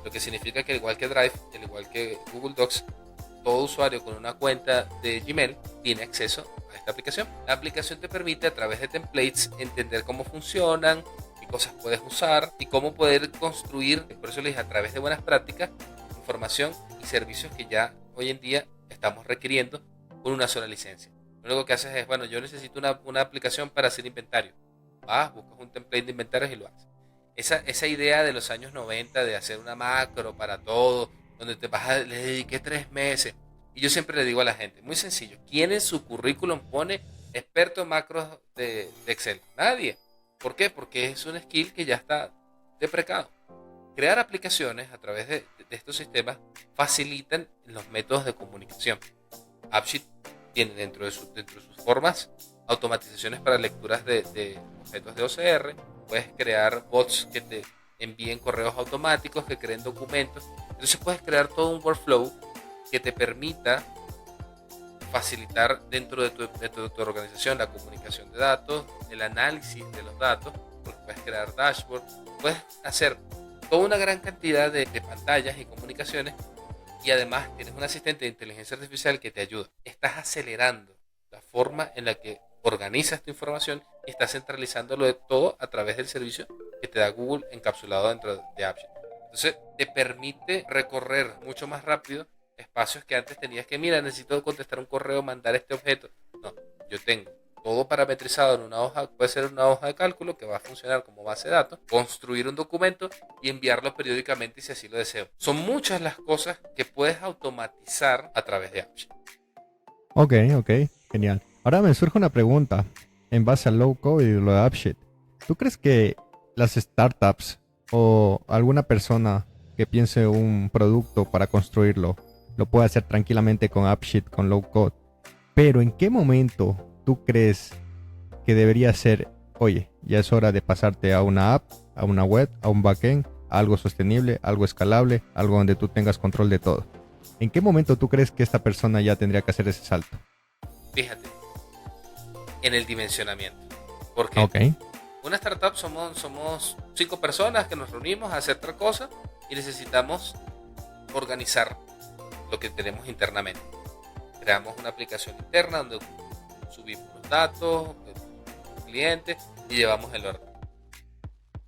B: Lo que significa que al igual que Drive, al igual que Google Docs, todo usuario con una cuenta de Gmail tiene acceso a esta aplicación. La aplicación te permite a través de templates entender cómo funcionan, qué cosas puedes usar y cómo poder construir, por eso les dije, a través de buenas prácticas, información y servicios que ya hoy en día estamos requiriendo con una sola licencia. Lo único que haces es, bueno, yo necesito una aplicación para hacer inventario. Vas, buscas un template de inventarios y lo haces. Esa idea de los años 90 de hacer una macro para todo, donde le dediqué 3 meses. Y yo siempre le digo a la gente, muy sencillo, ¿quién en su currículum pone experto en macros de Excel? Nadie. ¿Por qué? Porque es un skill que ya está deprecado. Crear aplicaciones a través de estos sistemas facilitan los métodos de comunicación. AppSheet tiene dentro de sus formas automatizaciones para lecturas de objetos de OCR. Puedes crear bots que te envíen correos automáticos, que creen documentos. Entonces puedes crear todo un workflow que te permita facilitar dentro de tu organización la comunicación de datos, el análisis de los datos, porque puedes crear dashboards, puedes hacer toda una gran cantidad de pantallas y comunicaciones y además tienes un asistente de inteligencia artificial que te ayuda. Estás acelerando la forma en la que organizas tu información y estás centralizándolo de todo a través del servicio que te da Google encapsulado dentro de AppSheet. Entonces te permite recorrer mucho más rápido espacios que antes tenías que, mira, necesito contestar un correo, mandar este objeto. No, yo tengo todo parametrizado en una hoja, puede ser una hoja de cálculo que va a funcionar como base de datos, construir un documento y enviarlo periódicamente si así lo deseo. Son muchas las cosas que puedes automatizar a través de AppSheet.
A: Ok, genial. Ahora me surge una pregunta en base al low code y lo de AppSheet. ¿Tú crees que las startups o alguna persona que piense un producto para construirlo lo puede hacer tranquilamente con AppSheet, con low code? Pero ¿en qué momento tú crees que debería ser, oye, ya es hora de pasarte a una app, a una web, a un backend, a algo sostenible, algo escalable, algo donde tú tengas control de todo. ¿En qué momento tú crees que esta persona ya tendría que hacer ese salto?
B: Fíjate, en el dimensionamiento. Porque
A: Ok.
B: una startup somos 5 personas que nos reunimos a hacer otra cosa y necesitamos organizar lo que tenemos internamente. Creamos una aplicación interna donde subimos los datos, el cliente y llevamos el orden.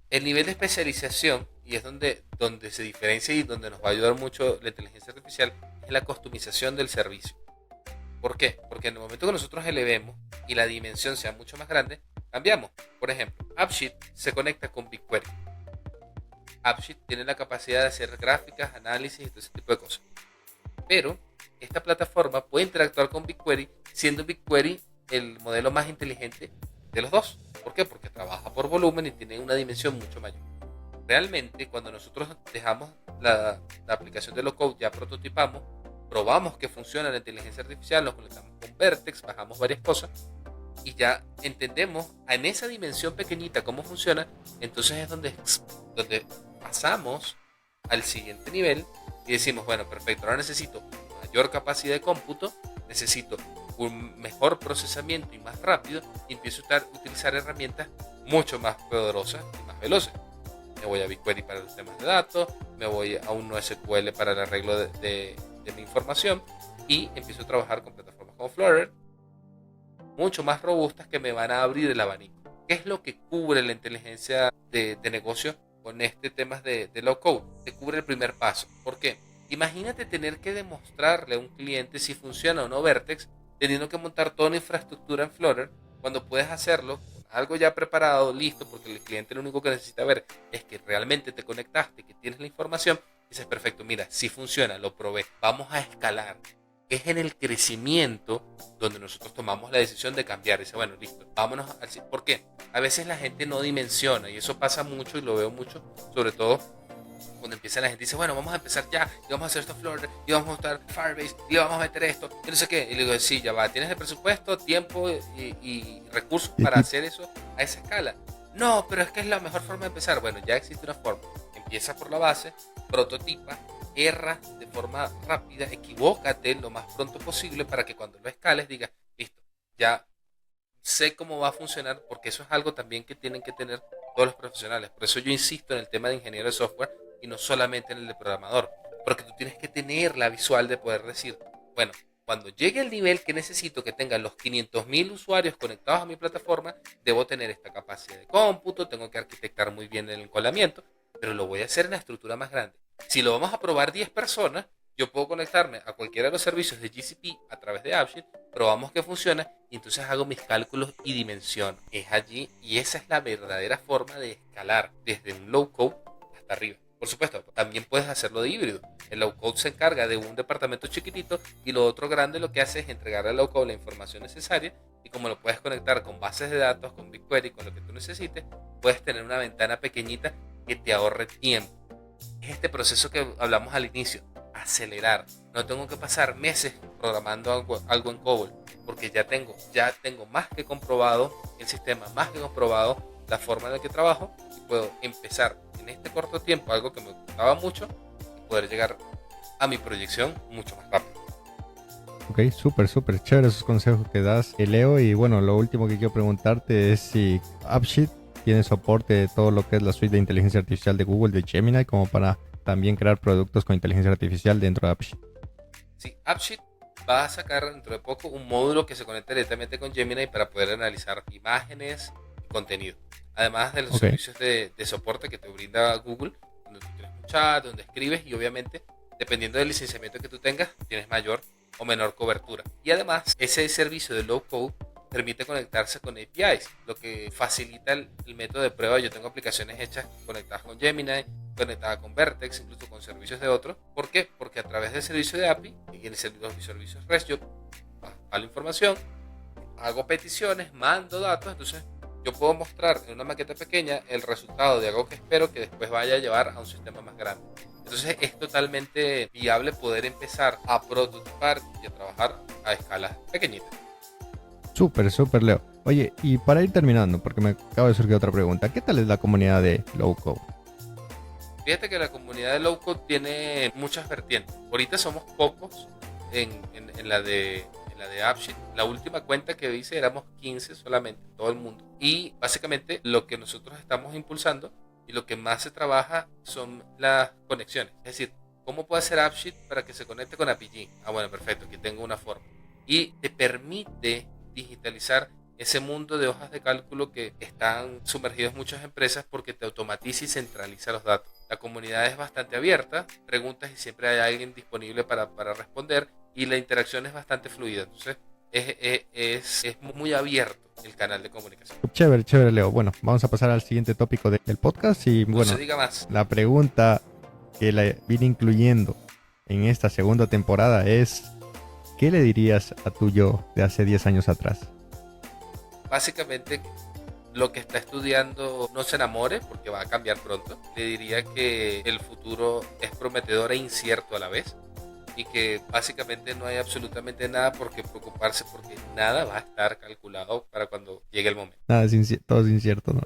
B: El nivel de especialización, y es donde se diferencia y donde nos va a ayudar mucho la inteligencia artificial, es la customización del servicio. ¿Por qué? Porque en el momento que nosotros elevemos y la dimensión sea mucho más grande, cambiamos. Por ejemplo, AppSheet se conecta con BigQuery. AppSheet tiene la capacidad de hacer gráficas, análisis y todo ese tipo de cosas. Pero esta plataforma puede interactuar con BigQuery, siendo BigQuery el modelo más inteligente de los dos. ¿Por qué? Porque trabaja por volumen y tiene una dimensión mucho mayor. Realmente, cuando nosotros dejamos la aplicación de low-code, ya prototipamos, probamos que funciona la inteligencia artificial, nos conectamos con Vertex, bajamos varias cosas y ya entendemos en esa dimensión pequeñita cómo funciona. Entonces es donde pasamos al siguiente nivel y decimos, bueno, perfecto, ahora necesito mayor capacidad de cómputo, necesito un mejor procesamiento y más rápido, y empiezo a utilizar herramientas mucho más poderosas y más veloces. Me voy a BigQuery para los temas de datos, me voy a un NoSQL para el arreglo de mi información y empiezo a trabajar con plataformas como Flutter, mucho más robustas, que me van a abrir el abanico. ¿Qué es lo que cubre la inteligencia de negocio con este tema de low code? Te cubre el primer paso. ¿Por qué? Imagínate tener que demostrarle a un cliente si funciona o no Vertex, teniendo que montar toda una infraestructura en Flutter, cuando puedes hacerlo con algo ya preparado, listo, porque el cliente lo único que necesita ver es que realmente te conectaste, que tienes la información. Dices, perfecto, mira, si funciona, lo probé, vamos a escalar. Es en el crecimiento donde nosotros tomamos la decisión de cambiar. Dice, bueno, listo, vámonos al... ¿Por qué? A veces la gente no dimensiona, y eso pasa mucho y lo veo mucho, sobre todo cuando empieza la gente y dice, bueno, vamos a empezar ya, y vamos a hacer esto Flutter, y vamos a montar Firebase, y vamos a meter esto, y no sé qué. Y le digo, sí, ya va, tienes el presupuesto, tiempo y recursos para hacer eso a esa escala. No, pero es que es la mejor forma de empezar. Bueno, ya existe una forma. Empieza por la base, prototipa, erra de forma rápida, equivócate lo más pronto posible para que cuando lo escales digas, listo, ya sé cómo va a funcionar, porque eso es algo también que tienen que tener todos los profesionales. Por eso yo insisto en el tema de ingeniero de software y no solamente en el de programador, porque tú tienes que tener la visual de poder decir, bueno, cuando llegue el nivel que necesito que tengan los 500.000 usuarios conectados a mi plataforma, debo tener esta capacidad de cómputo, tengo que arquitectar muy bien el encolamiento, pero lo voy a hacer en la estructura más grande. Si lo vamos a probar 10 personas, yo puedo conectarme a cualquiera de los servicios de GCP a través de AppSheet, probamos que funciona y entonces hago mis cálculos y dimensiono. Es allí, y esa es la verdadera forma de escalar desde un low code hasta arriba. Por supuesto, también puedes hacerlo de híbrido. El low code se encarga de un departamento chiquitito y lo otro grande lo que hace es entregarle al low code la información necesaria, y como lo puedes conectar con bases de datos, con BigQuery, con lo que tú necesites, puedes tener una ventana pequeñita que te ahorre tiempo. Es este proceso que hablamos al inicio, acelerar. No tengo que pasar meses programando algo en COBOL, porque ya tengo más que comprobado el sistema, más que comprobado la forma en la que trabajo, y puedo empezar en este corto tiempo algo que me gustaba mucho y poder llegar a mi proyección mucho más rápido.
A: Ok, súper chévere esos consejos que das, Leo. Y bueno, lo último que quiero preguntarte es si AppSheet tiene soporte de todo lo que es la suite de inteligencia artificial de Google, de Gemini, como para también crear productos con inteligencia artificial dentro de AppSheet.
B: Sí, AppSheet va a sacar dentro de poco un módulo que se conecta directamente con Gemini para poder analizar imágenes y contenido. Además de los servicios de soporte que te brinda Google, donde tú tienes un chat, donde escribes, y obviamente, dependiendo del licenciamiento que tú tengas, tienes mayor o menor cobertura. Y además, ese servicio de low code permite conectarse con APIs, lo que facilita el método de prueba. Yo tengo aplicaciones hechas conectadas con Gemini, conectadas con Vertex, incluso con servicios de otros. ¿Por qué? Porque a través del servicio de API y los servicios REST, yo a la información, hago peticiones, mando datos, entonces yo puedo mostrar en una maqueta pequeña el resultado de algo que espero que después vaya a llevar a un sistema más grande. Entonces es totalmente viable poder empezar a prototipar y a trabajar a escalas pequeñitas.
A: Súper, Leo. Oye, y para ir terminando, porque me acaba de surgir otra pregunta, ¿qué tal es la comunidad de Low Code?
B: Fíjate que la comunidad de low code tiene muchas vertientes. Ahorita somos pocos en la de AppSheet. La última cuenta que hice éramos 15 solamente en todo el mundo. Y básicamente lo que nosotros estamos impulsando y lo que más se trabaja son las conexiones. Es decir, ¿cómo puedo hacer AppSheet para que se conecte con Apigee? Ah, bueno, perfecto, aquí tengo una forma. Y te permite digitalizar ese mundo de hojas de cálculo que están sumergidos muchas empresas porque te automatiza y centraliza los datos. La comunidad es bastante abierta, preguntas y siempre hay alguien disponible para responder y la interacción es bastante fluida. Entonces es muy abierto el canal de comunicación.
A: Chévere, chévere, Leo. Bueno, vamos a pasar al siguiente tópico del podcast y
B: No
A: bueno,
B: se diga más.
A: la pregunta que la vine incluyendo en esta segunda temporada es ¿qué le dirías a tu yo de hace 10 años atrás?
B: Básicamente, lo que está estudiando no se enamore porque va a cambiar pronto. Le diría que el futuro es prometedor e incierto a la vez y que básicamente no hay absolutamente nada por qué preocuparse porque nada va a estar calculado para cuando llegue el momento.
A: Nada, todo es incierto, ¿no?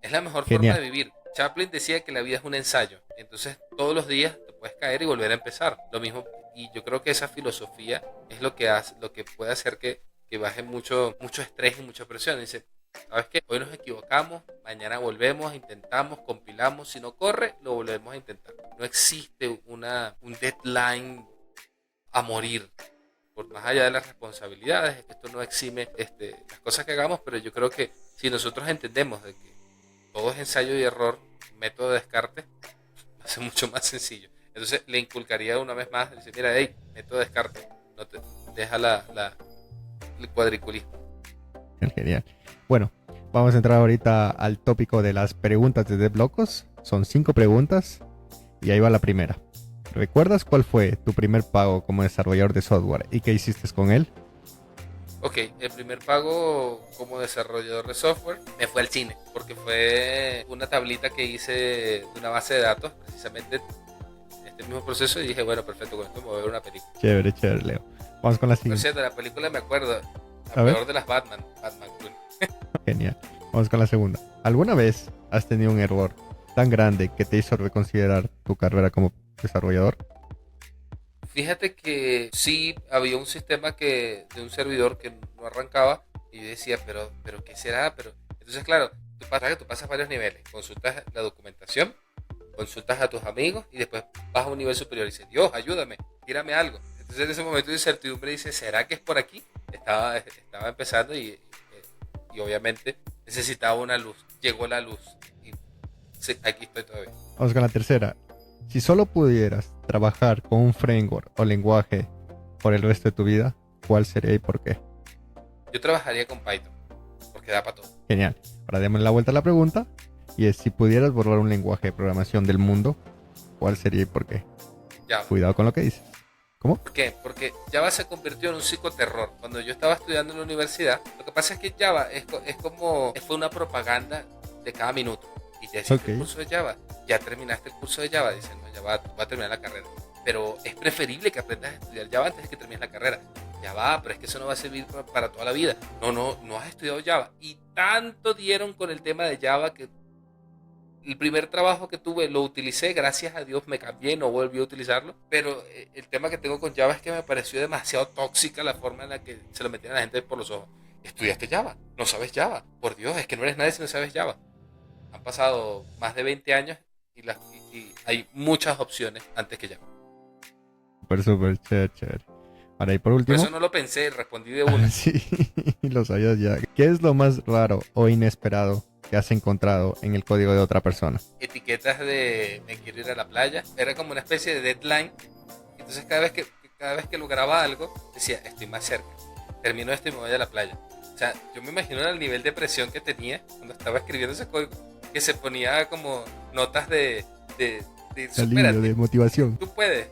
B: Es la mejor
A: Genial.
B: forma de vivir. Chaplin decía que la vida es un ensayo, entonces todos los días te puedes caer y volver a empezar. Lo mismo, y yo creo que esa filosofía es lo que hace, lo que puede hacer que baje mucho estrés y mucha presión. Dice, ¿sabes qué? Hoy nos equivocamos, mañana volvemos, intentamos, compilamos, si no corre, lo volvemos a intentar. No existe un deadline a morir. Por más allá de las responsabilidades, esto no exime las cosas que hagamos, pero yo creo que si nosotros entendemos de que todo es ensayo y error, método de descarte, va a ser mucho más sencillo. Entonces le inculcaría una vez más, dice, mira, hey, método de descarte, no te deja el cuadriculismo.
A: Genial. Bueno, vamos a entrar ahorita al tópico de las preguntas de DevLocos. Son 5 preguntas y ahí va la primera. ¿Recuerdas cuál fue tu primer pago como desarrollador de software y qué hiciste con él?
B: Ok, el primer pago como desarrollador de software me fue al cine, porque fue una tablita que hice de una base de datos, precisamente este mismo proceso, y dije, bueno, perfecto, con esto me voy a ver una película.
A: Chévere, chévere, Leo. Vamos con la
B: Por
A: siguiente.
B: cierto, de la película me acuerdo,
A: A
B: la
A: ver.
B: peor de las Batman uno.
A: Genial. Vamos con la segunda. ¿Alguna vez has tenido un error tan grande que te hizo reconsiderar tu carrera como desarrollador?
B: Fíjate que sí había un sistema de un servidor que no arrancaba y yo decía, pero ¿qué será? Entonces, claro, tú pasas varios niveles, consultas la documentación, consultas a tus amigos y después vas a un nivel superior y dices, Dios, ayúdame, tírame algo. Entonces en ese momento de incertidumbre dice, ¿será que es por aquí? Estaba empezando y obviamente necesitaba una luz. Llegó la luz y sí, aquí estoy todavía.
A: Vamos con la tercera. Si solo pudieras trabajar con un framework o lenguaje por el resto de tu vida, ¿cuál sería y por qué?
B: Yo trabajaría con Python porque da para todo.
A: Genial. Ahora démosle la vuelta a la pregunta. Y es, si pudieras borrar un lenguaje de programación del mundo, ¿cuál sería y por qué?
B: Java.
A: Cuidado con lo que dices. ¿Cómo?
B: ¿Por qué? Porque Java se convirtió en un psicoterror. Cuando yo estaba estudiando en la universidad, lo que pasa es que Java fue una propaganda de cada minuto. Y ya hiciste el curso de Java, ya terminaste el curso de Java, dicen, no, ya va a terminar la carrera. Pero es preferible que aprendas a estudiar Java antes de que termines la carrera. Ya va, pero es que eso no va a servir para toda la vida. No has estudiado Java. Y tanto dieron con el tema de Java que el primer trabajo que tuve lo utilicé, gracias a Dios me cambié, no volví a utilizarlo, pero el tema que tengo con Java es que me pareció demasiado tóxica la forma en la que se lo metían a la gente por los ojos. Estudiaste Java, no sabes Java, por Dios, es que no eres nadie si no sabes Java. Han pasado más de 20 años y hay muchas opciones antes que Java.
A: Súper chévere. Ahora, y por último...
B: Por eso no lo pensé, respondí de una.
A: Sí, lo sabías ya. ¿Qué es lo más raro o inesperado que has encontrado en el código de otra persona?
B: Etiquetas de me quiero ir a la playa. Era como una especie de deadline. Entonces cada vez que lograba algo, decía, estoy más cerca. Termino esto y me voy a la playa. O sea, yo me imagino el nivel de presión que tenía cuando estaba escribiendo ese código, que se ponía como notas de
A: alivio, de motivación.
B: Tú puedes.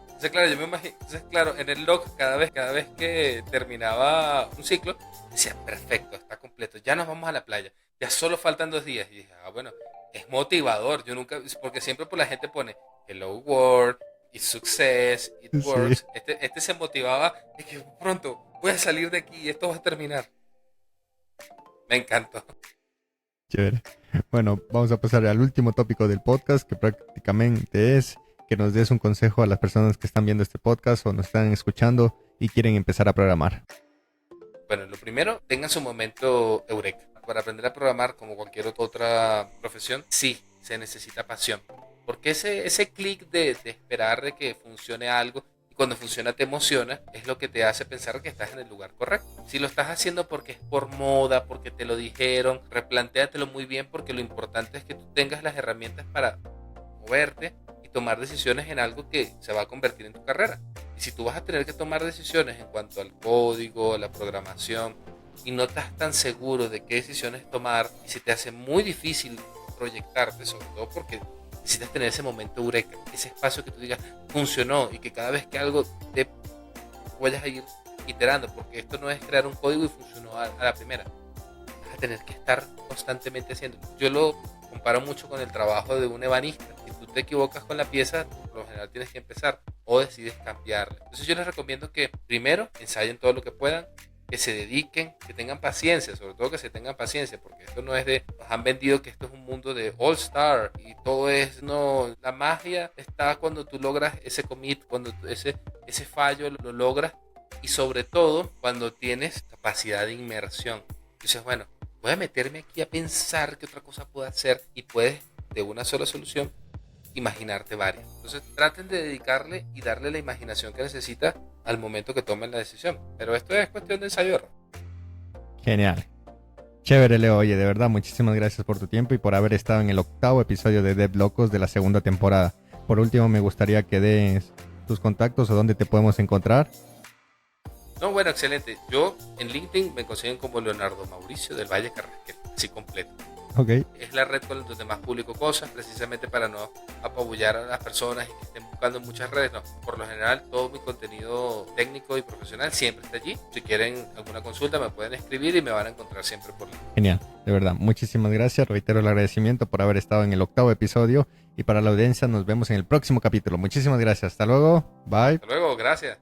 B: Entonces, claro, yo me imagino. Entonces, claro, en el log, cada vez que terminaba un ciclo, decía, perfecto, está completo, ya nos vamos a la playa. Ya solo faltan 2 días. Y dije, bueno, es motivador. Yo nunca, porque siempre por la gente pone hello world, it's success, it works. Sí. Este se motivaba de que pronto voy a salir de aquí y esto va a terminar. Me encantó.
A: Chévere. Bueno, vamos a pasar al último tópico del podcast, que prácticamente es que nos des un consejo a las personas que están viendo este podcast o nos están escuchando y quieren empezar a programar.
B: Bueno, lo primero, tengan su momento eureka. Para aprender a programar, como cualquier otra profesión, sí, se necesita pasión. Porque ese clic de esperar de que funcione algo, y cuando funciona te emociona, es lo que te hace pensar que estás en el lugar correcto. Si lo estás haciendo porque es por moda, porque te lo dijeron, replantéatelo muy bien, porque lo importante es que tú tengas las herramientas para moverte y tomar decisiones en algo que se va a convertir en tu carrera. Y si tú vas a tener que tomar decisiones en cuanto al código, a la programación, y no estás tan seguro de qué decisiones tomar, y se te hace muy difícil proyectarte, sobre todo porque necesitas tener ese momento eureka, ese espacio que tú digas, funcionó, y que cada vez que algo te vayas a ir iterando, porque esto no es crear un código y funcionó a la primera. Vas a tener que estar constantemente haciendo. Yo lo comparo mucho con el trabajo de un ebanista. Si tú te equivocas con la pieza, por lo general tienes que empezar o decides cambiarla. Entonces yo les recomiendo que primero ensayen todo lo que puedan, que se dediquen, que tengan paciencia, sobre todo que se tengan paciencia, porque esto no es de, nos han vendido que esto es un mundo de all star y todo es, no, la magia está cuando tú logras ese commit, cuando ese fallo lo logras, y sobre todo cuando tienes capacidad de inmersión. Dices, bueno, voy a meterme aquí a pensar qué otra cosa puedo hacer, y puedes de una sola solución imaginarte varias. Entonces traten de dedicarle y darle la imaginación que necesita al momento que tomen la decisión. Pero esto es cuestión de ensayo.
A: Genial. Chévere, Leo. Oye, de verdad, muchísimas gracias por tu tiempo y por haber estado en el 8º episodio de Dev Locos de la 2ª temporada. Por último, me gustaría que des tus contactos o dónde te podemos encontrar.
B: No, bueno, excelente. Yo en LinkedIn me consiguen como Leonardo Mauricio del Valle Carrasquel, así completo.
A: Ok.
B: Es la red con donde más publico cosas, precisamente para no apabullar a las personas y que estén buscando en muchas redes. No, por lo general todo mi contenido técnico y profesional siempre está allí. Si quieren alguna consulta me pueden escribir y me van a encontrar siempre por LinkedIn.
A: Genial, de verdad. Muchísimas gracias. Reitero el agradecimiento por haber estado en el 8º episodio y para la audiencia nos vemos en el próximo capítulo. Muchísimas gracias. Hasta luego. Bye.
B: Hasta luego, gracias.